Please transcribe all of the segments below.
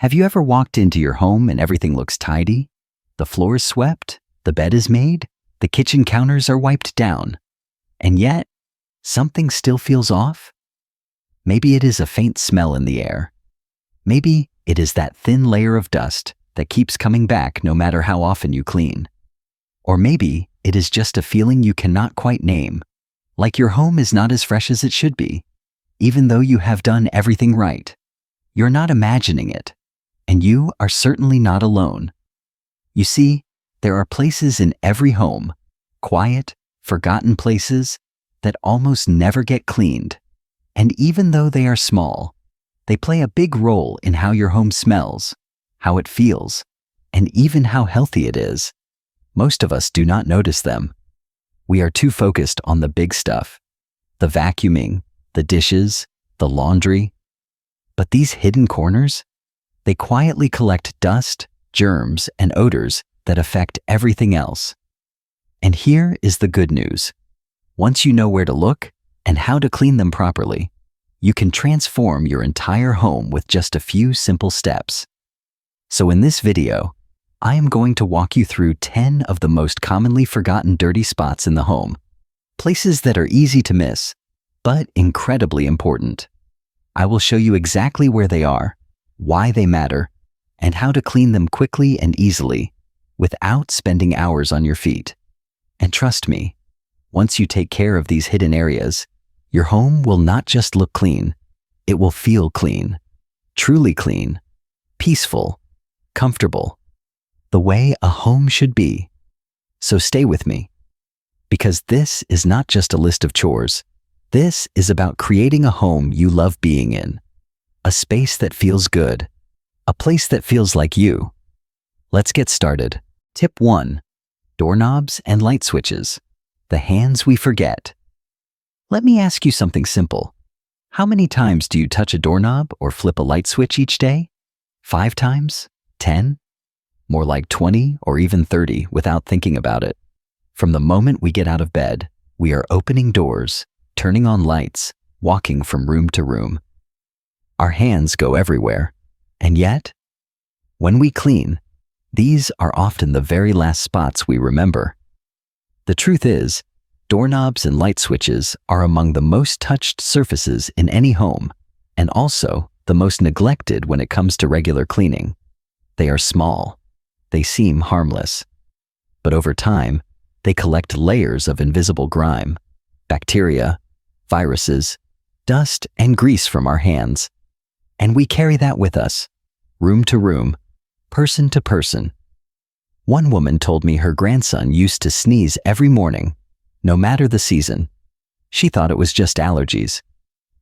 Have you ever walked into your home and everything looks tidy? The floor is swept, the bed is made, the kitchen counters are wiped down. And yet, something still feels off? Maybe it is a faint smell in the air. Maybe it is that thin layer of dust that keeps coming back no matter how often you clean. Or maybe it is just a feeling you cannot quite name, like your home is not as fresh as it should be, even though you have done everything right. You're not imagining it, and you are certainly not alone. You see, there are places in every home, quiet, forgotten places that almost never get cleaned. And even though they are small, they play a big role in how your home smells, how it feels, and even how healthy it is. Most of us do not notice them. We are too focused on the big stuff, the vacuuming, the dishes, the laundry. But these hidden corners, they quietly collect dust, germs, and odors that affect everything else. And here is the good news. Once you know where to look and how to clean them properly, you can transform your entire home with just a few simple steps. So in this video, I am going to walk you through 10 of the most commonly forgotten dirty spots in the home, places that are easy to miss, but incredibly important. I will show you exactly where they are, why they matter, and how to clean them quickly and easily without spending hours on your feet. And trust me, once you take care of these hidden areas, your home will not just look clean, it will feel clean, truly clean, peaceful, comfortable, the way a home should be. So stay with me, because this is not just a list of chores. This is about creating a home you love being in, a space that feels good, a place that feels like you. Let's get started. Tip 1. Doorknobs and light switches, the hands we forget. Let me ask you something simple. How many times do you touch a doorknob or flip a light switch each day? 5 times? 10? More like 20 or even 30 without thinking about it. From the moment we get out of bed, we are opening doors, turning on lights, walking from room to room. Our hands go everywhere. And yet, when we clean, these are often the very last spots we remember. The truth is, doorknobs and light switches are among the most touched surfaces in any home, and also the most neglected when it comes to regular cleaning. They are small. They seem harmless. But over time, they collect layers of invisible grime, bacteria, viruses, dust, and grease from our hands. And we carry that with us, room to room, person to person. One woman told me her grandson used to sneeze every morning, no matter the season. She thought it was just allergies.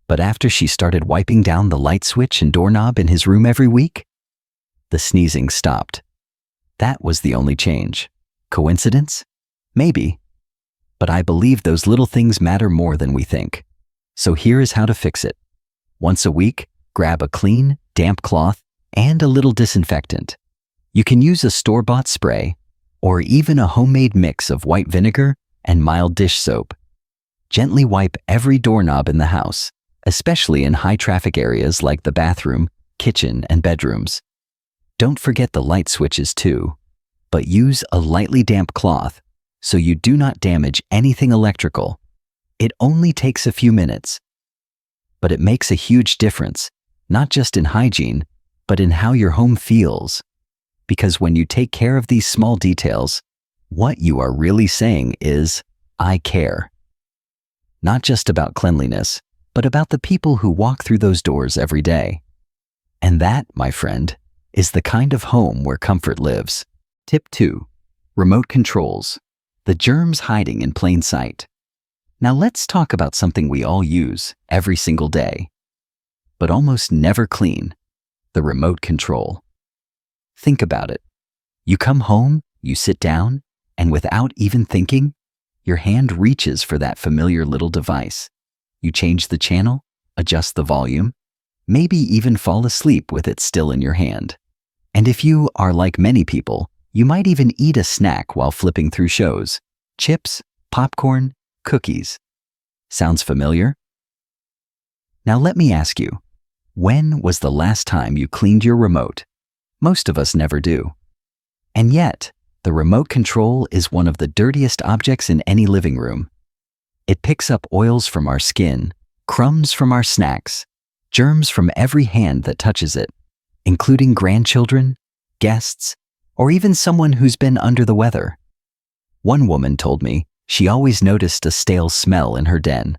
But after she started wiping down the light switch and doorknob in his room every week, the sneezing stopped. That was the only change. Coincidence? Maybe. But I believe those little things matter more than we think. So here is how to fix it. Once a week, grab a clean, damp cloth and a little disinfectant. You can use a store-bought spray or even a homemade mix of white vinegar and mild dish soap. Gently wipe every doorknob in the house, especially in high-traffic areas like the bathroom, kitchen, and bedrooms. Don't forget the light switches too, but use a lightly damp cloth so you do not damage anything electrical. It only takes a few minutes, but it makes a huge difference, not just in hygiene, but in how your home feels. Because when you take care of these small details, what you are really saying is, I care. Not just about cleanliness, but about the people who walk through those doors every day. And that, my friend, is the kind of home where comfort lives. Tip 2. Remote controls, the germs hiding in plain sight. Now let's talk about something we all use every single day, but almost never clean, the remote control. Think about it. You come home, you sit down, and without even thinking, your hand reaches for that familiar little device. You change the channel, adjust the volume, maybe even fall asleep with it still in your hand. And if you are like many people, you might even eat a snack while flipping through shows. Chips, popcorn, cookies. Sounds familiar? Now let me ask you, When was the last time you cleaned your remote? Most of us never do. And yet, the remote control is one of the dirtiest objects in any living room. It picks up oils from our skin, crumbs from our snacks, germs from every hand that touches it, including grandchildren, guests, or even someone who's been under the weather. One woman told me she always noticed a stale smell in her den.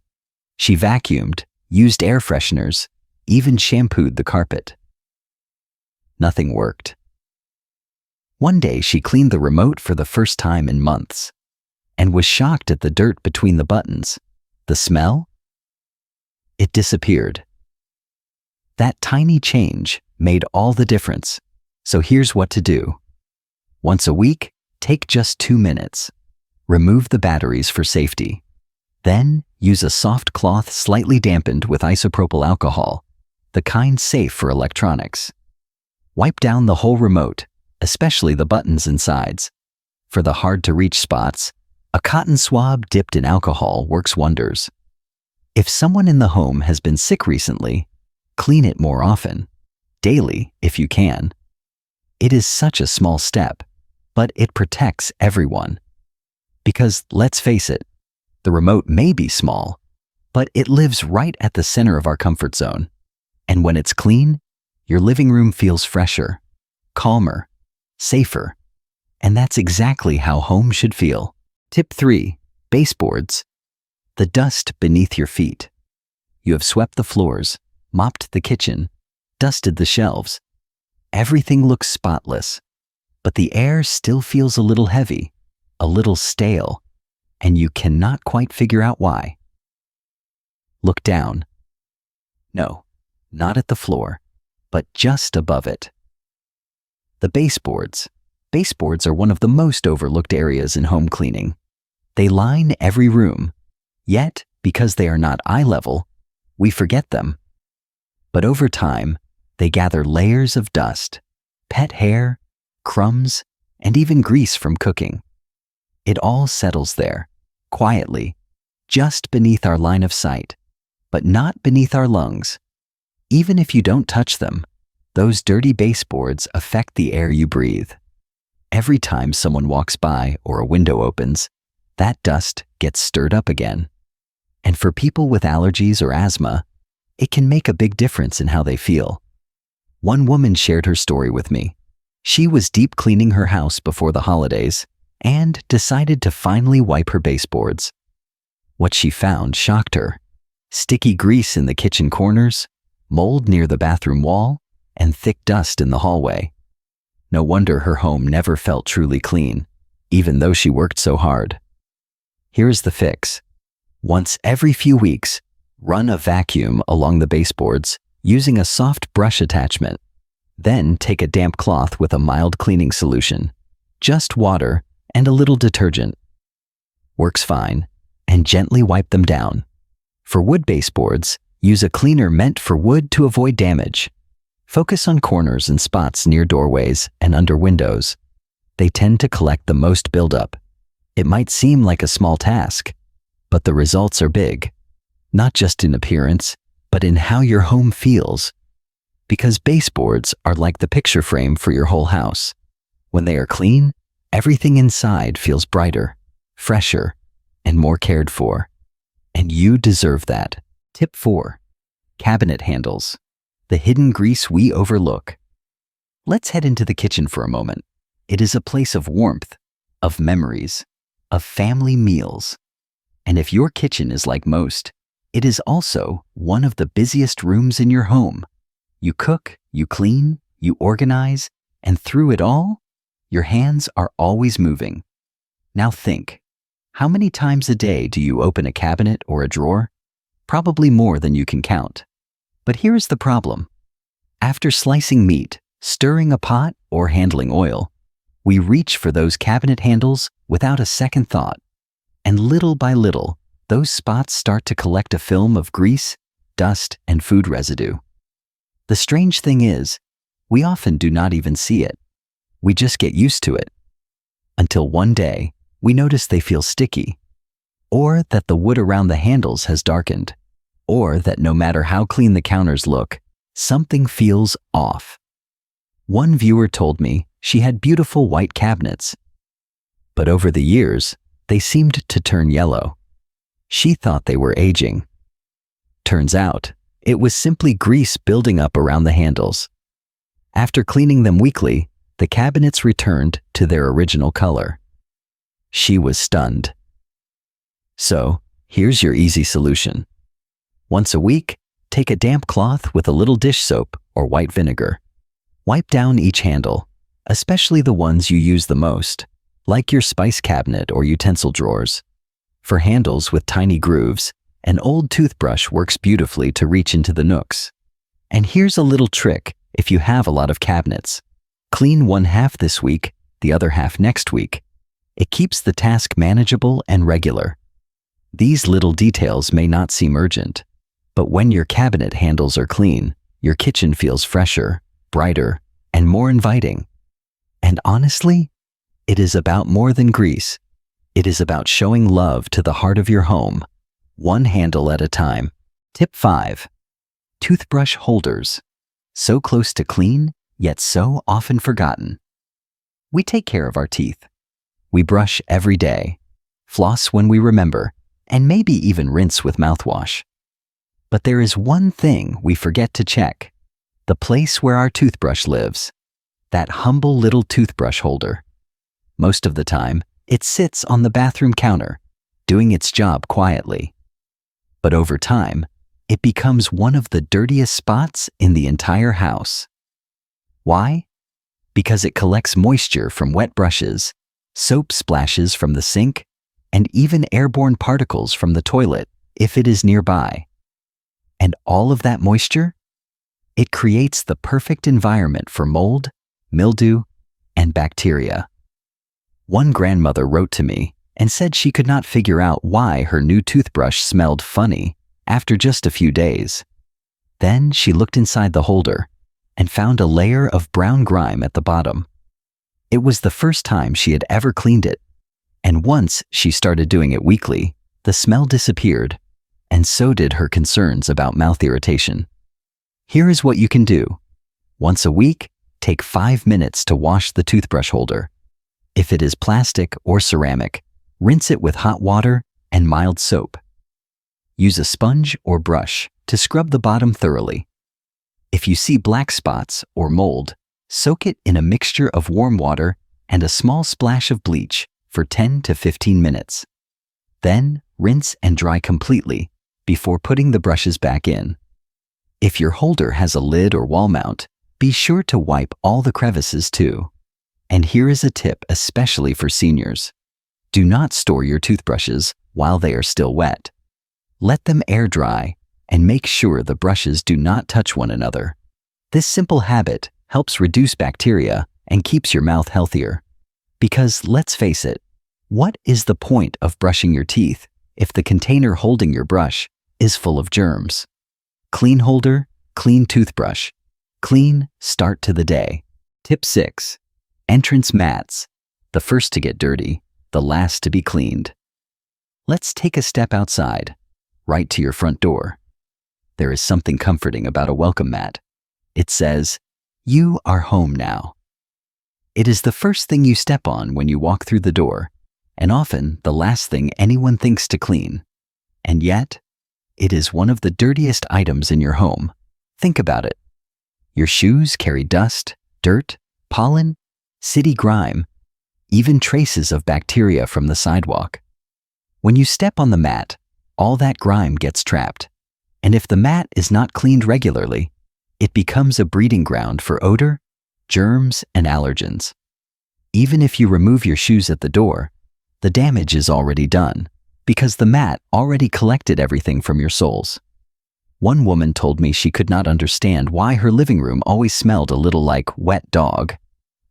She vacuumed, used air fresheners, even shampooed the carpet. Nothing worked. One day she cleaned the remote for the first time in months and was shocked at the dirt between the buttons. The smell? It disappeared. That tiny change made all the difference. So here's what to do. Once a week, take just 2 minutes. Remove the batteries for safety. Then, use a soft cloth slightly dampened with isopropyl alcohol, the kind safe for electronics. Wipe down the whole remote, especially the buttons and sides. For the hard-to-reach spots, a cotton swab dipped in alcohol works wonders. If someone in the home has been sick recently, clean it more often, daily if you can. It is such a small step, but it protects everyone. Because, let's face it, the remote may be small, but it lives right at the center of our comfort zone. And when it's clean, your living room feels fresher, calmer, safer. And that's exactly how home should feel. Tip 3. Baseboards. The dust beneath your feet. You have swept the floors, mopped the kitchen, dusted the shelves. Everything looks spotless, but the air still feels a little heavy, a little stale, and you cannot quite figure out why. Look down. No, not at the floor, but just above it. The baseboards. Baseboards are one of the most overlooked areas in home cleaning. They line every room, yet, because they are not eye level, we forget them. But over time, they gather layers of dust, pet hair, crumbs, and even grease from cooking. It all settles there, quietly, just beneath our line of sight, but not beneath our lungs. Even if you don't touch them, those dirty baseboards affect the air you breathe. Every time someone walks by or a window opens, that dust gets stirred up again. And for people with allergies or asthma, it can make a big difference in how they feel. One woman shared her story with me. She was deep cleaning her house before the holidays and decided to finally wipe her baseboards. What she found shocked her. Sticky grease in the kitchen corners, mold near the bathroom wall, and thick dust in the hallway. No wonder her home never felt truly clean, even though she worked so hard. Here's the fix. Once every few weeks, run a vacuum along the baseboards using a soft brush attachment. Then take a damp cloth with a mild cleaning solution, just water and a little detergent. Works fine, and gently wipe them down. For wood baseboards, use a cleaner meant for wood to avoid damage. Focus on corners and spots near doorways and under windows. They tend to collect the most buildup. It might seem like a small task, but the results are big. Not just in appearance, but in how your home feels. Because baseboards are like the picture frame for your whole house. When they are clean, everything inside feels brighter, fresher, and more cared for. And you deserve that. Tip 4. Cabinet handles. The hidden grease we overlook. Let's head into the kitchen for a moment. It is a place of warmth, of memories, of family meals. And if your kitchen is like most, it is also one of the busiest rooms in your home. You cook, you clean, you organize, and through it all, your hands are always moving. Now think, how many times a day do you open a cabinet or a drawer? Probably more than you can count. But here's the problem. After slicing meat, stirring a pot, or handling oil, we reach for those cabinet handles without a second thought. And little by little, those spots start to collect a film of grease, dust, and food residue. The strange thing is, we often do not even see it. We just get used to it. Until one day, we notice they feel sticky, or that the wood around the handles has darkened, or that no matter how clean the counters look, Something feels off. One viewer told me she had beautiful white cabinets, but over the years, they seemed to turn yellow. She thought they were aging. Turns out, it was simply grease building up around the handles. After cleaning them weekly, the cabinets returned to their original color. She was stunned. So, here's your easy solution. Once a week, take a damp cloth with a little dish soap or white vinegar. Wipe down each handle, especially the ones you use the most, like your spice cabinet or utensil drawers. For handles with tiny grooves, an old toothbrush works beautifully to reach into the nooks. And here's a little trick if you have a lot of cabinets. Clean one half this week, the other half next week. It keeps the task manageable and regular. These little details may not seem urgent, but when your cabinet handles are clean, your kitchen feels fresher, brighter, and more inviting. And honestly, it is about more than grease. It is about showing love to the heart of your home, one handle at a time. Tip 5. Toothbrush holders. So close to clean, yet so often forgotten. We take care of our teeth. We brush every day, floss when we remember, and maybe even rinse with mouthwash. But there is one thing we forget to check: the place where our toothbrush lives, that humble little toothbrush holder. Most of the time, it sits on the bathroom counter, doing its job quietly. But over time, it becomes one of the dirtiest spots in the entire house. Why? Because it collects moisture from wet brushes, soap splashes from the sink, and even airborne particles from the toilet if it is nearby. And all of that moisture? It creates the perfect environment for mold, mildew, and bacteria. One grandmother wrote to me and said she could not figure out why her new toothbrush smelled funny after just a few days. Then she looked inside the holder and found a layer of brown grime at the bottom. It was the first time she had ever cleaned it, and once she started doing it weekly, the smell disappeared, and so did her concerns about mouth irritation. Here is what you can do. Once a week, take 5 minutes to wash the toothbrush holder. If it is plastic or ceramic, rinse it with hot water and mild soap. Use a sponge or brush to scrub the bottom thoroughly. If you see black spots or mold, soak it in a mixture of warm water and a small splash of bleach for 10 to 15 minutes. Then rinse and dry completely before putting the brushes back in. If your holder has a lid or wall mount, be sure to wipe all the crevices too. And here is a tip especially for seniors. Do not store your toothbrushes while they are still wet. Let them air dry and make sure the brushes do not touch one another. This simple habit helps reduce bacteria and keeps your mouth healthier. Because let's face it, what is the point of brushing your teeth if the container holding your brush is full of germs? Clean holder, clean toothbrush. Clean start to the day. Tip 6. Entrance mats. The first to get dirty, the last to be cleaned. Let's take a step outside, right to your front door. There is something comforting about a welcome mat. It says, "You are home now." It is the first thing you step on when you walk through the door, and often the last thing anyone thinks to clean. And yet, it is one of the dirtiest items in your home. Think about it. Your shoes carry dust, dirt, pollen, city grime, even traces of bacteria from the sidewalk. When you step on the mat, all that grime gets trapped. And if the mat is not cleaned regularly, it becomes a breeding ground for odor, germs, and allergens. Even if you remove your shoes at the door, the damage is already done because the mat already collected everything from your soles. One woman told me she could not understand why her living room always smelled a little like wet dog,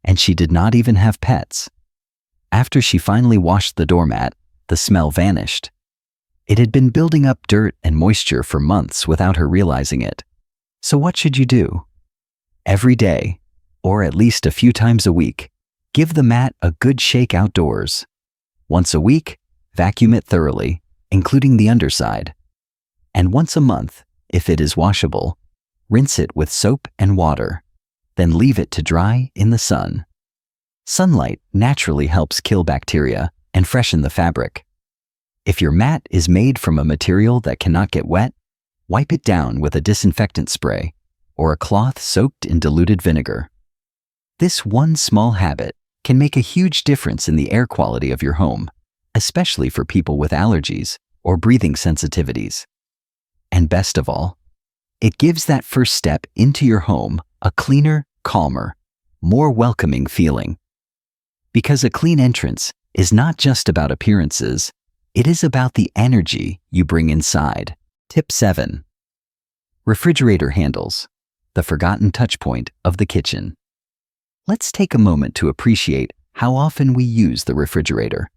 and she did not even have pets. After she finally washed the doormat, the smell vanished. It had been building up dirt and moisture for months without her realizing it. So what should you do? Every day, or at least a few times a week, give the mat a good shake outdoors. Once a week, vacuum it thoroughly, including the underside. And once a month, if it is washable, Rinse it with soap and water, then leave it to dry in the sun. Sunlight naturally helps kill bacteria and freshen the fabric. If your mat is made from a material that cannot get wet, wipe it down with a disinfectant spray or a cloth soaked in diluted vinegar. This one small habit can make a huge difference in the air quality of your home, especially for people with allergies or breathing sensitivities. And best of all, it gives that first step into your home a cleaner, calmer, more welcoming feeling. Because a clean entrance is not just about appearances, it is about the energy you bring inside. Tip 7. Refrigerator handles, the forgotten touchpoint of the kitchen. Let's take a moment to appreciate how often we use the refrigerator.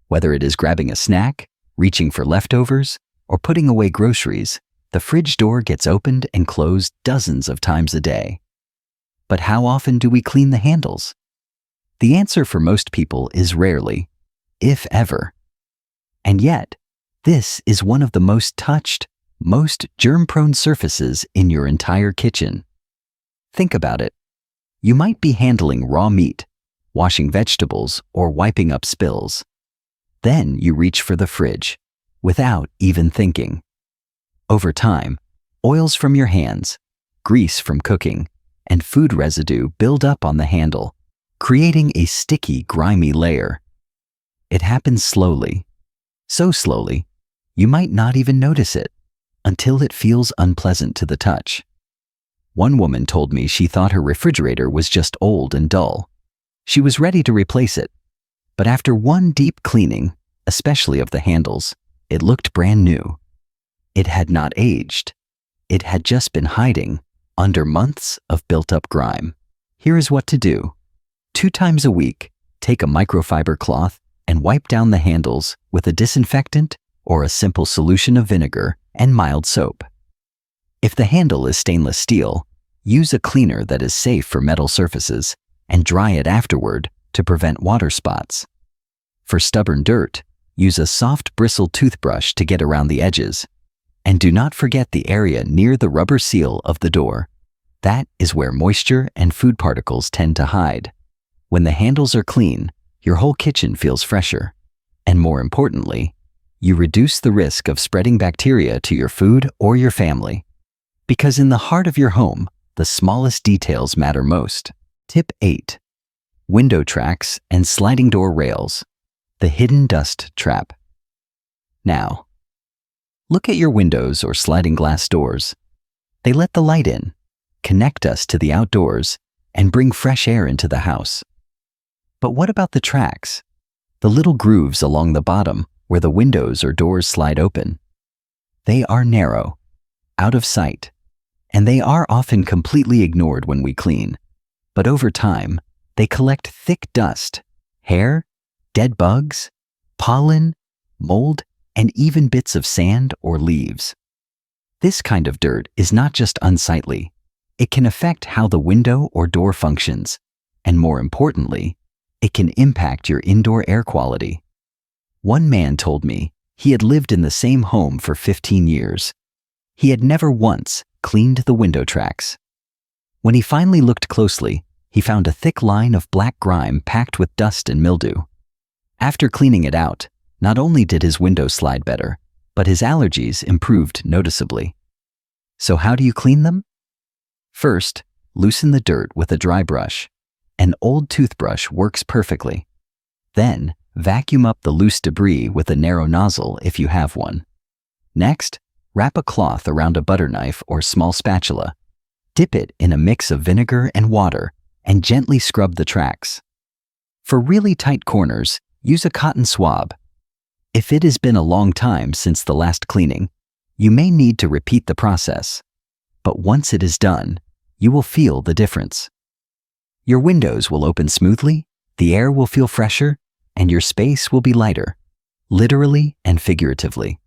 Whether it is grabbing a snack, reaching for leftovers, or putting away groceries, the fridge door gets opened and closed dozens of times a day. But how often do we clean the handles? The answer for most people is rarely, if ever. And yet, this is one of the most touched, most germ-prone surfaces in your entire kitchen. Think about it. You might be handling raw meat, washing vegetables, or wiping up spills. Then you reach for the fridge, without even thinking. Over time, oils from your hands, grease from cooking, and food residue build up on the handle, creating a sticky, grimy layer. It happens slowly. So slowly, you might not even notice it until it feels unpleasant to the touch. One woman told me she thought her refrigerator was just old and dull. She was ready to replace it, but after one deep cleaning, especially of the handles, it looked brand new. It had not aged. It had just been hiding under months of built-up grime. Here is what to do. 2 times a week, take a microfiber cloth and wipe down the handles with a disinfectant or a simple solution of vinegar and mild soap. If the handle is stainless steel, use a cleaner that is safe for metal surfaces and dry it afterward to prevent water spots. For stubborn dirt, use a soft bristled toothbrush to get around the edges. And do not forget the area near the rubber seal of the door. That is where moisture and food particles tend to hide. When the handles are clean, your whole kitchen feels fresher. And more importantly, you reduce the risk of spreading bacteria to your food or your family. Because in the heart of your home, the smallest details matter most. Tip 8. Window tracks and sliding door rails, the hidden dust trap. Now, look at your windows or sliding glass doors. They let the light in, connect us to the outdoors, and bring fresh air into the house. But what about the tracks? The little grooves along the bottom where the windows or doors slide open. They are narrow, out of sight, and they are often completely ignored when we clean. But over time, they collect thick dust, hair, dead bugs, pollen, mold, and even bits of sand or leaves. This kind of dirt is not just unsightly. It can affect how the window or door functions, and more importantly, it can impact your indoor air quality. One man told me he had lived in the same home for 15 years. He had never once cleaned the window tracks. When he finally looked closely, he found a thick line of black grime packed with dust and mildew. After cleaning it out, not only did his window slide better, but his allergies improved noticeably. So how do you clean them? First, loosen the dirt with a dry brush. An old toothbrush works perfectly. Then, vacuum up the loose debris with a narrow nozzle if you have one. Next, wrap a cloth around a butter knife or small spatula. Dip it in a mix of vinegar and water and gently scrub the tracks. For really tight corners, use a cotton swab. If it has been a long time since the last cleaning, you may need to repeat the process. But once it is done, you will feel the difference. Your windows will open smoothly, the air will feel fresher, and your space will be lighter, literally and figuratively.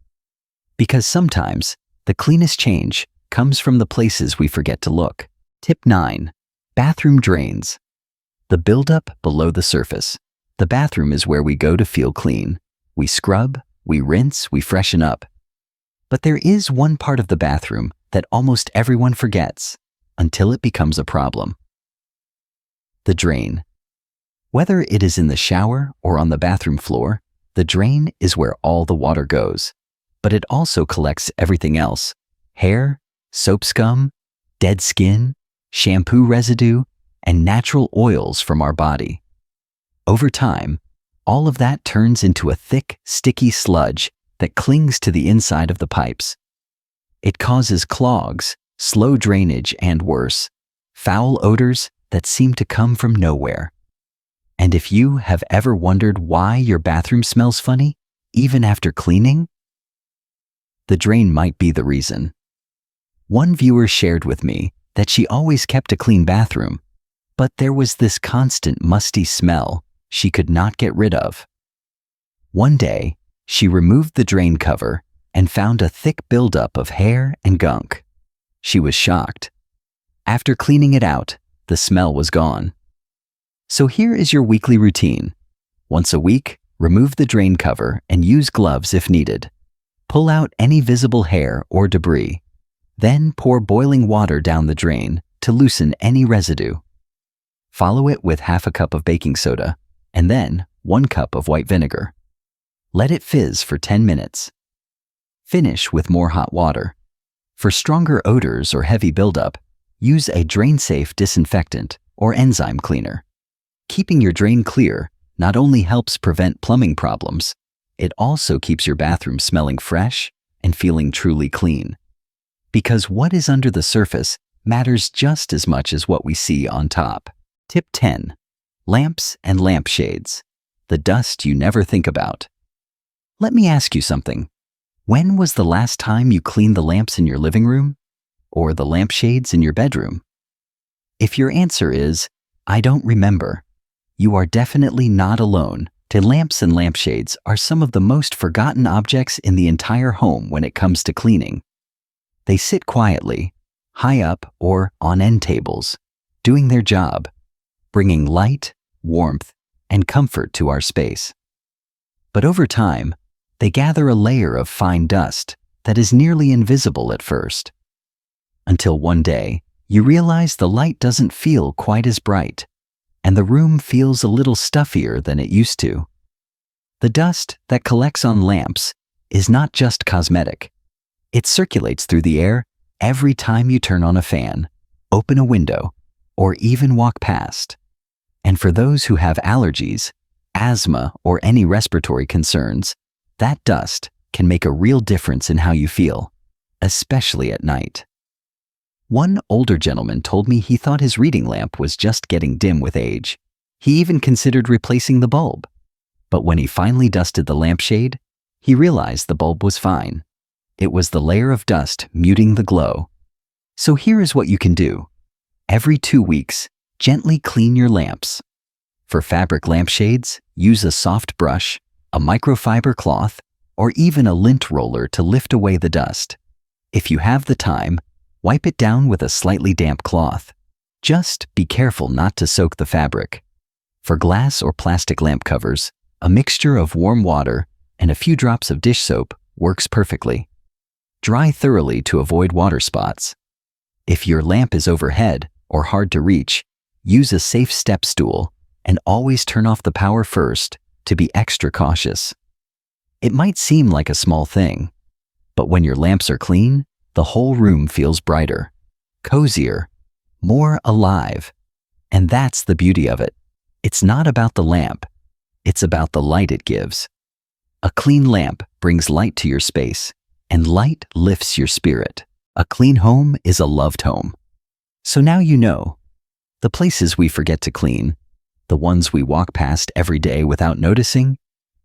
Because sometimes, the cleanest change comes from the places we forget to look. Tip 9. Bathroom drains. The buildup below the surface. The bathroom is where we go to feel clean. We scrub, we rinse, we freshen up. But there is one part of the bathroom that almost everyone forgets until it becomes a problem. The drain. Whether it is in the shower or on the bathroom floor, the drain is where all the water goes, but it also collects everything else: hair, soap scum, dead skin, shampoo residue, and natural oils from our body. Over time, all of that turns into a thick, sticky sludge that clings to the inside of the pipes. It causes clogs, slow drainage, and worse, foul odors that seem to come from nowhere. And if you have ever wondered why your bathroom smells funny, even after cleaning, the drain might be the reason. One viewer shared with me that she always kept a clean bathroom, but there was this constant musty smell she could not get rid of. One day, she removed the drain cover and found a thick buildup of hair and gunk. She was shocked. After cleaning it out, the smell was gone. So here is your weekly routine. Once a week, remove the drain cover and use gloves if needed. Pull out any visible hair or debris. Then pour boiling water down the drain to loosen any residue. Follow it with half a cup of baking soda and then 1 cup of white vinegar. Let it fizz for 10 minutes. Finish with more hot water. For stronger odors or heavy buildup, use a drain-safe disinfectant or enzyme cleaner. Keeping your drain clear not only helps prevent plumbing problems, it also keeps your bathroom smelling fresh and feeling truly clean. Because what is under the surface matters just as much as what we see on top. Tip 10. Lamps and lampshades. The dust you never think about. Let me ask you something. When was the last time you cleaned the lamps in your living room? Or the lampshades in your bedroom? If your answer is, I don't remember, you are definitely not alone. Lamps and lampshades are some of the most forgotten objects in the entire home when it comes to cleaning. They sit quietly, high up or on end tables, doing their job, bringing light, warmth, and comfort to our space. But over time, they gather a layer of fine dust that is nearly invisible at first. Until one day, you realize the light doesn't feel quite as bright, and the room feels a little stuffier than it used to. The dust that collects on lamps is not just cosmetic. It circulates through the air every time you turn on a fan, open a window, or even walk past. And for those who have allergies, asthma, or any respiratory concerns, that dust can make a real difference in how you feel, especially at night. One older gentleman told me he thought his reading lamp was just getting dim with age. He even considered replacing the bulb. But when he finally dusted the lampshade, he realized the bulb was fine. It was the layer of dust muting the glow. So here is what you can do. Every 2 weeks, gently clean your lamps. For fabric lampshades, use a soft brush, a microfiber cloth, or even a lint roller to lift away the dust. If you have the time, wipe it down with a slightly damp cloth. Just be careful not to soak the fabric. For glass or plastic lamp covers, a mixture of warm water and a few drops of dish soap works perfectly. Dry thoroughly to avoid water spots. If your lamp is overhead or hard to reach, use a safe step stool and always turn off the power first to be extra cautious. It might seem like a small thing, but when your lamps are clean, the whole room feels brighter, cozier, more alive. And that's the beauty of it. It's not about the lamp. It's about the light it gives. A clean lamp brings light to your space, and light lifts your spirit. A clean home is a loved home. So now you know. The places we forget to clean, the ones we walk past every day without noticing,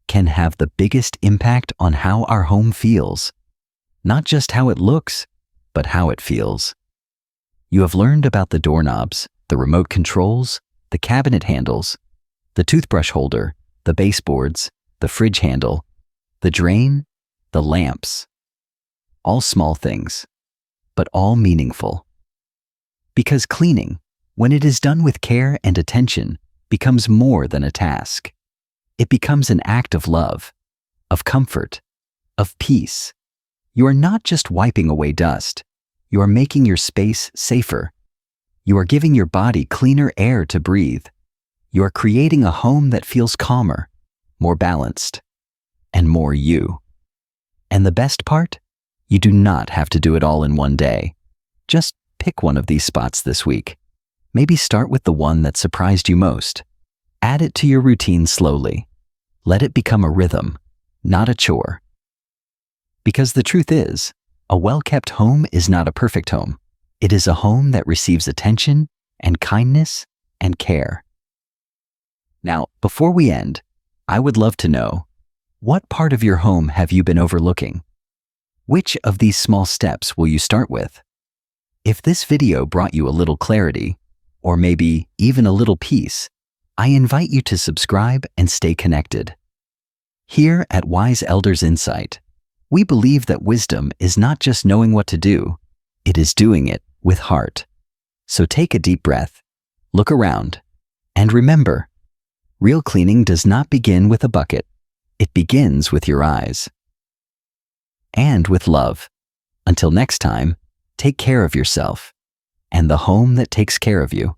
can have the biggest impact on how our home feels. Not just how it looks, but how it feels. You have learned about the doorknobs, the remote controls, the cabinet handles, the toothbrush holder, the baseboards, the fridge handle, the drain, the lamps. All small things, but all meaningful. Because cleaning, when it is done with care and attention, becomes more than a task. It becomes an act of love, of comfort, of peace. You are not just wiping away dust. You are making your space safer. You are giving your body cleaner air to breathe. You are creating a home that feels calmer, more balanced, and more you. And the best part? You do not have to do it all in one day. Just pick one of these spots this week. Maybe start with the one that surprised you most. Add it to your routine slowly. Let it become a rhythm, not a chore. Because the truth is, a well-kept home is not a perfect home. It is a home that receives attention and kindness and care. Now, before we end, I would love to know, what part of your home have you been overlooking? Which of these small steps will you start with? If this video brought you a little clarity, or maybe even a little peace, I invite you to subscribe and stay connected. Here at Wise Elders Insight, we believe that wisdom is not just knowing what to do, it is doing it with heart. So take a deep breath, look around, and remember, real cleaning does not begin with a bucket. It begins with your eyes. And with love. Until next time, take care of yourself and the home that takes care of you.